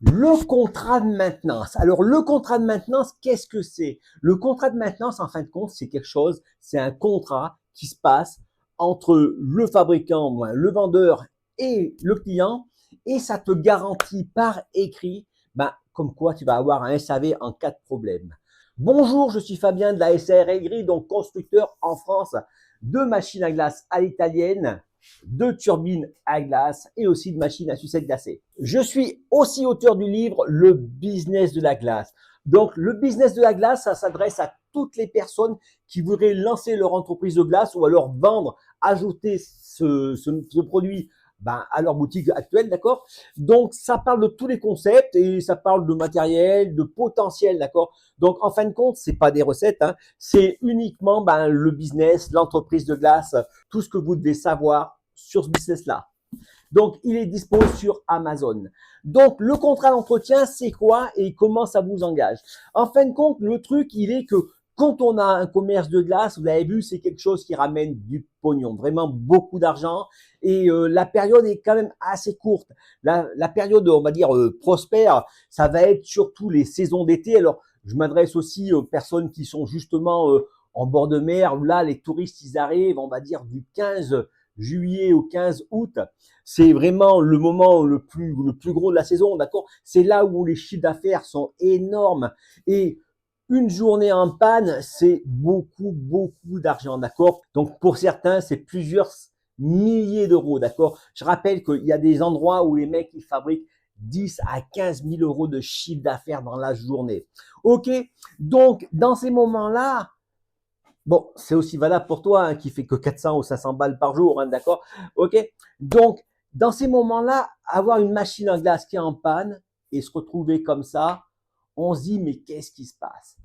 Le contrat de maintenance. Alors, le contrat de maintenance, qu'est-ce que c'est? Le contrat de maintenance, en fin de compte, c'est quelque chose, c'est un contrat qui se passe entre le fabricant, le vendeur et le client, et ça te garantit par écrit, comme quoi tu vas avoir un SAV en cas de problème. Bonjour, je suis Fabien de la SARL Gris, donc constructeur en France de machines à glace à l'italienne, de turbines à glace et aussi de machines à sucette glacée. Je suis aussi auteur du livre Le business de la glace. Donc, le business de la glace, ça s'adresse à toutes les personnes qui voudraient lancer leur entreprise de glace ou alors vendre, ajouter ce produit à leur boutique actuelle, d'accord? Donc, ça parle de tous les concepts et ça parle de matériel, de potentiel, d'accord? Donc, en fin de compte, c'est pas des recettes, hein, c'est uniquement le business, l'entreprise de glace, tout ce que vous devez savoir sur ce business-là. Donc, il est dispo sur Amazon. Donc, le contrat d'entretien, c'est quoi et comment ça vous engage? En fin de compte, le truc, il est que quand on a un commerce de glace, vous avez vu, c'est quelque chose qui ramène du pognon, vraiment beaucoup d'argent. Et la période est quand même assez courte. La période, on va dire, prospère, ça va être surtout les saisons d'été. Alors, je m'adresse aussi aux personnes qui sont justement en bord de mer, où là, les touristes, ils arrivent, on va dire, du 15 juillet au 15 août. C'est vraiment le moment le plus gros de la saison, d'accord? C'est là où les chiffres d'affaires sont énormes. Et une journée en panne, c'est beaucoup, beaucoup d'argent, d'accord? Donc, pour certains, c'est plusieurs milliers d'euros, d'accord? Je rappelle qu'il y a des endroits où les mecs, ils fabriquent 10 à 15 000 euros de chiffre d'affaires dans la journée. OK? Donc, dans ces moments-là, bon, c'est aussi valable pour toi, hein, qui fait que 400 ou 500 balles par jour, hein, d'accord? OK? Donc, dans ces moments-là, avoir une machine à glace qui est en panne et se retrouver comme ça, on se dit, mais qu'est-ce qui se passe?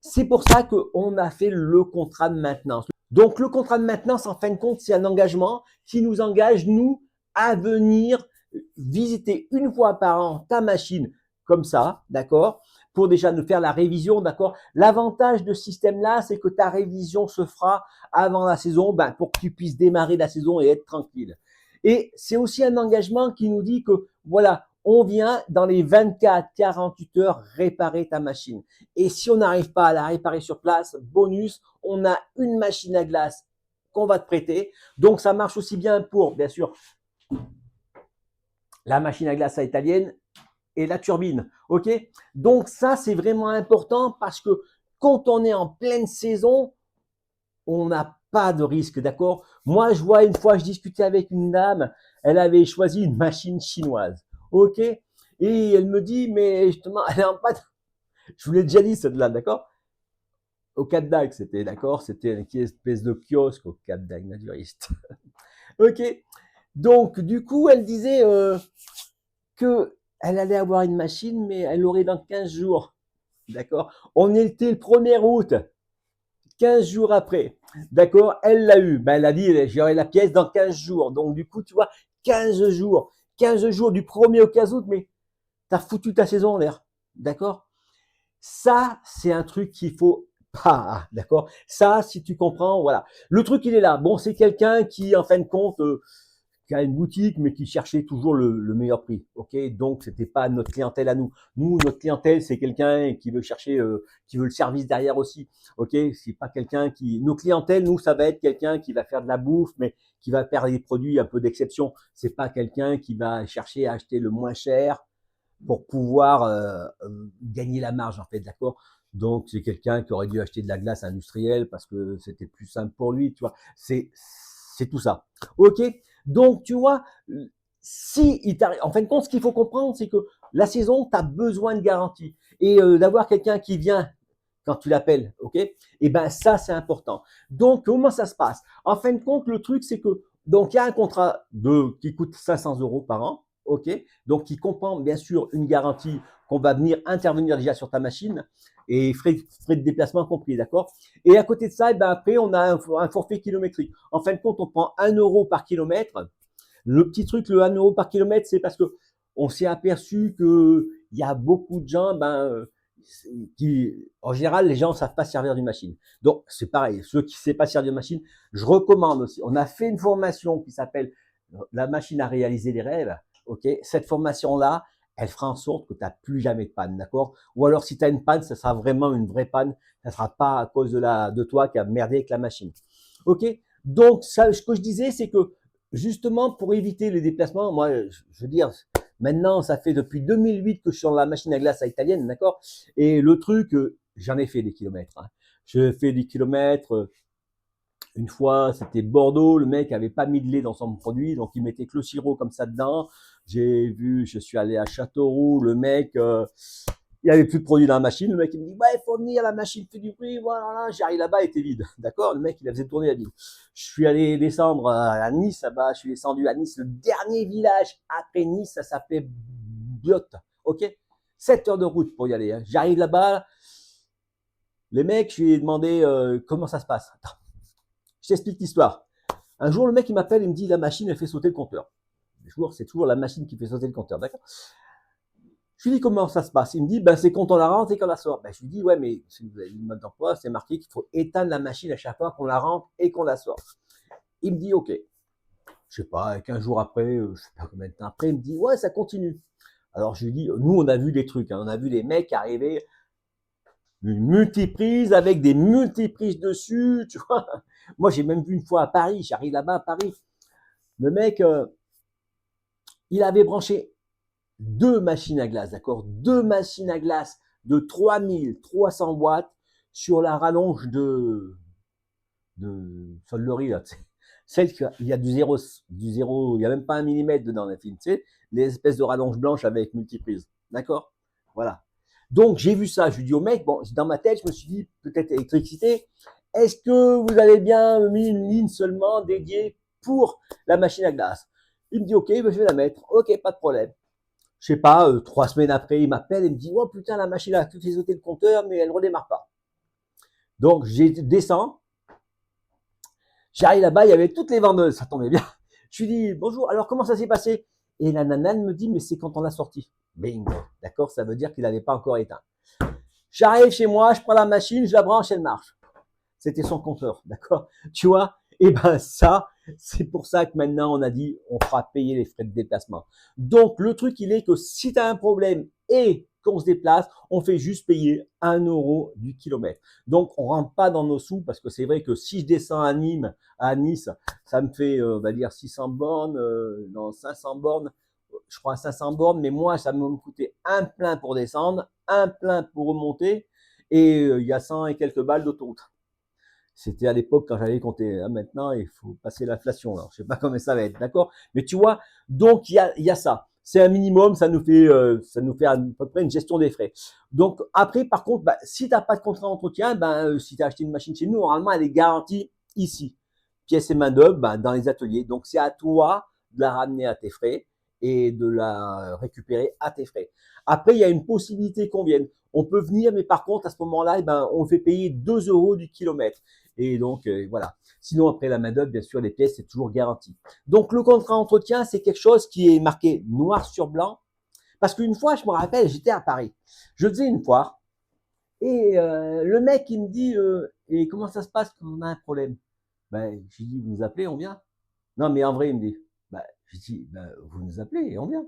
C'est pour ça qu'on a fait le contrat de maintenance. Donc, le contrat de maintenance, en fin de compte, c'est un engagement qui nous engage, nous, à venir visiter une fois par an ta machine comme ça, d'accord? Pour déjà nous faire la révision, d'accord? L'avantage de ce système-là, c'est que ta révision se fera avant la saison, pour que tu puisses démarrer la saison et être tranquille. Et c'est aussi un engagement qui nous dit que, voilà, on vient dans les 24-48 heures réparer ta machine. Et si on n'arrive pas à la réparer sur place, bonus, on a une machine à glace qu'on va te prêter. Donc, ça marche aussi bien pour, bien sûr, la machine à glace à italienne et la turbine. OK? Donc, ça, c'est vraiment important parce que quand on est en pleine saison, on n'a pas de risque, d'accord? Moi, je vois une fois, je discutais avec une dame, elle avait choisi une machine chinoise. OK? Et elle me dit, mais justement, elle est en panne. Je vous l'ai déjà dit, celle-là, d'accord? Au Cap d'Agde, c'était, d'accord? C'était une espèce de kiosque au Cap d'Agde, naturiste. OK? Donc, du coup, elle disait que elle allait avoir une machine, mais elle l'aurait dans 15 jours. D'accord? On était le 1er août, 15 jours après. D'accord? Elle l'a eu. Elle a dit, j'aurai la pièce dans 15 jours. Donc, du coup, tu vois, 15 jours. 15 jours du 1er au 15 août, mais t'as foutu ta saison en l'air. D'accord? Ça, c'est un truc qu'il faut pas, d'accord? Ça, si tu comprends, voilà. Le truc, il est là. Bon, c'est quelqu'un qui, en fin de compte, qui a une boutique, mais qui cherchait toujours le meilleur prix. OK? Donc, c'était pas notre clientèle à nous. Nous, notre clientèle, c'est quelqu'un qui veut chercher, qui veut le service derrière aussi. OK? C'est pas quelqu'un qui, nos clientèles, nous, ça va être quelqu'un qui va faire de la bouffe, mais qui va faire des produits un peu d'exception. C'est pas quelqu'un qui va chercher à acheter le moins cher pour pouvoir gagner la marge, en fait, d'accord? Donc, c'est quelqu'un qui aurait dû acheter de la glace industrielle parce que c'était plus simple pour lui, tu vois. C'est tout ça. OK? Donc, tu vois, si il t'arrive, en fin de compte, ce qu'il faut comprendre, c'est que la saison, tu as besoin de garantie. Et d'avoir quelqu'un qui vient quand tu l'appelles, OK? Et ça, c'est important. Donc, comment ça se passe? En fin de compte, le truc, c'est que, donc, il y a un contrat qui coûte 500 euros par an, OK? Donc, qui comprend, bien sûr, une garantie qu'on va venir intervenir déjà sur ta machine et frais de déplacement compris, d'accord? Et à côté de ça, après, on a un forfait kilométrique. En fin de compte, on prend 1 euro par kilomètre. Le petit truc, le 1 euro par kilomètre, c'est parce que on s'est aperçu que il y a beaucoup de gens, qui, en général, les gens ne savent pas servir d'une machine. Donc, c'est pareil. Ceux qui ne savent pas servir d'une machine, je recommande aussi. On a fait une formation qui s'appelle la machine à réaliser des rêves. OK? Cette formation-là, elle fera en sorte que tu n'as plus jamais de panne, d'accord? Ou alors, si tu as une panne, ça sera vraiment une vraie panne. Ça ne sera pas à cause de toi qui a merdé avec la machine. OK? Donc, ça, ce que je disais, c'est que justement, pour éviter les déplacements, moi, je veux dire, maintenant, ça fait depuis 2008 que je suis sur la machine à glace à italienne, d'accord? Et le truc, j'en ai fait des kilomètres. Hein. Je fais des kilomètres. Une fois, c'était Bordeaux, le mec avait pas mis de lait dans son produit, donc il mettait que le sirop comme ça dedans. Je suis allé à Châteauroux, le mec, il n'y avait plus de produit dans la machine. Le mec, il me dit, ouais, il faut venir, la machine fait du bruit, voilà. J'arrive là-bas, elle était vide. D'accord? Le mec, il a faisait tourner la ville. Je suis allé descendre à Nice, là-bas. Je suis descendu à Nice. Le dernier village après Nice, ça s'appelait Biote. OK? 7 heures de route pour y aller. Hein. J'arrive là-bas. Les mecs, je lui ai demandé comment ça se passe. Attends, je t'explique l'histoire. Un jour, le mec, il m'appelle, il me dit, la machine, elle fait sauter le compteur. C'est toujours la machine qui fait sauter le compteur. D'accord? Je lui dis comment ça se passe. Il me dit, ben, c'est quand on la rentre et qu'on la sort. Ben, je lui dis, ouais, mais si vous avez une mode d'emploi, c'est marqué qu'il faut éteindre la machine à chaque fois qu'on la rentre et qu'on la sort. Il me dit, ok. Je sais pas, 15 jours après, je sais pas combien de temps après, il me dit, ouais, ça continue. Alors, je lui dis, nous, on a vu des trucs, hein, on a vu des mecs arriver, une multiprise avec des multiprises dessus, tu vois. Moi, j'ai même vu une fois à Paris, j'arrive là-bas à Paris. Le mec, il avait branché 2 machines à glace, d'accord? 2 machines à glace de 3300 watts sur la rallonge de Sollery, là, tu sais. Celle qui il y a du zéro, il n'y a même pas 1 millimètre dedans, la film, tu sais, les espèces de rallonges blanches avec multiprise. D'accord? Voilà. Donc, j'ai vu ça. Je lui dis au mec, bon, dans ma tête, je me suis dit, peut-être électricité. Est-ce que vous avez bien mis une ligne seulement dédiée pour la machine à glace? Il me dit, ok, ben, je vais la mettre. Ok, pas de problème. Je sais pas, 3 semaines après, il m'appelle et me dit, oh putain, la machine a fait sauter le compteur, mais elle ne redémarre pas. Donc, j'ai descends. J'arrive là-bas, il y avait toutes les vendeuses, ça tombait bien. Je lui dis, bonjour, alors comment ça s'est passé? Et la nana me dit, mais c'est quand on l'a sorti. Bingo. D'accord, ça veut dire qu'il n'avait pas encore éteint. J'arrive chez moi, je prends la machine, je la branche, elle marche. C'était son compteur, d'accord? Tu vois? Et ben ça, c'est pour ça que maintenant on a dit, on fera payer les frais de déplacement. Donc le truc, il est que si tu as un problème et qu'on se déplace, on fait juste payer 1 € du kilomètre. Donc on rentre pas dans nos sous parce que c'est vrai que si je descends à Nîmes, à Nice, ça me fait, on va dire 600 bornes, non 500 bornes, je crois 500 bornes, mais moi ça me coûtait un plein pour descendre, un plein pour remonter, et il y a 100 et quelques balles d'autoroute. C'était à l'époque quand j'avais compté. Hein, maintenant, il faut passer l'inflation. Alors, je sais pas comment ça va être, d'accord? Mais tu vois, donc il y a ça. C'est un minimum, ça nous fait à peu près une gestion des frais. Donc après, par contre, bah, si tu n'as pas de contrat d'entretien, ben, si tu as acheté une machine chez nous, normalement, elle est garantie ici. Pièces et main d'œuvre, ben, dans les ateliers. Donc c'est à toi de la ramener à tes frais et de la récupérer à tes frais. Après, il y a une possibilité qu'on vienne. On peut venir, mais par contre, à ce moment-là, eh ben, on fait payer 2 € du kilomètre. Et donc, voilà. Sinon, après la main-d'œuvre, bien sûr, les pièces, c'est toujours garanti. Donc, le contrat d'entretien, c'est quelque chose qui est marqué noir sur blanc. Parce qu'une fois, je me rappelle, j'étais à Paris. Je faisais une foire. Et le mec, il me dit, et comment ça se passe quand on a un problème? Ben, j'ai dit, vous nous appelez, on vient. Non, mais en vrai, il me dit, ben, je dis, ben, vous nous appelez et on vient.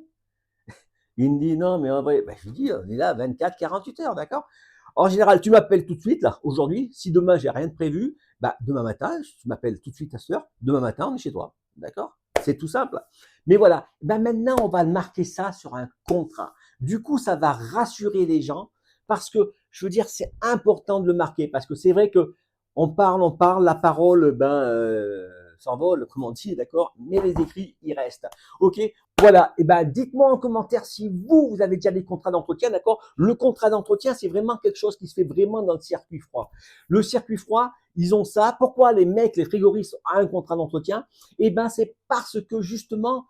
Il me dit, non, mais en vrai, ben, je lui dis, on est là 24, 48 heures, d'accord? En général, tu m'appelles tout de suite, là, aujourd'hui. Si demain, j'ai rien de prévu, bah, demain matin, tu m'appelles tout de suite à cette heure. Demain matin, on est chez toi. D'accord? C'est tout simple. Mais voilà. Ben, maintenant, on va marquer ça sur un contrat. Du coup, ça va rassurer les gens parce que, je veux dire, c'est important de le marquer parce que c'est vrai que on parle, la parole, ben, s'envole, comme on dit, d'accord? Mais les écrits, ils restent. OK? Voilà, et ben dites-moi en commentaire si vous avez déjà des contrats d'entretien, d'accord? Le contrat d'entretien, c'est vraiment quelque chose qui se fait vraiment dans le circuit froid. Le circuit froid, ils ont ça. Pourquoi les mecs, les frigoristes ont un contrat d'entretien? Eh ben c'est parce que justement,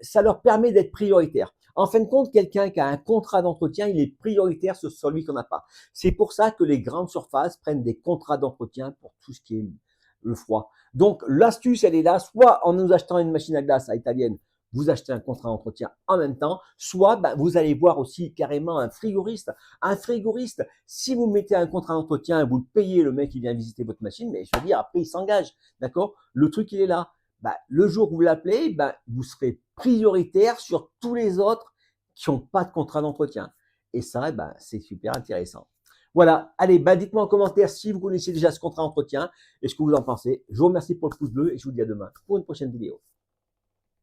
ça leur permet d'être prioritaires. En fin de compte, quelqu'un qui a un contrat d'entretien, il est prioritaire sur celui qu'on n'a pas. C'est pour ça que les grandes surfaces prennent des contrats d'entretien pour tout ce qui est le froid. Donc l'astuce, elle est là, soit en nous achetant une machine à glace à italienne, vous achetez un contrat d'entretien en même temps, soit ben, vous allez voir aussi carrément un frigoriste. Un frigoriste, si vous mettez un contrat d'entretien et vous le payez, le mec il vient visiter votre machine, mais je veux dire, après il s'engage, d'accord? Le truc il est là. Ben, le jour où vous l'appelez, ben, vous serez prioritaire sur tous les autres qui n'ont pas de contrat d'entretien. Et ça, c'est super intéressant. Voilà, allez, dites-moi en commentaire si vous connaissez déjà ce contrat d'entretien et ce que vous en pensez. Je vous remercie pour le pouce bleu et je vous dis à demain pour une prochaine vidéo.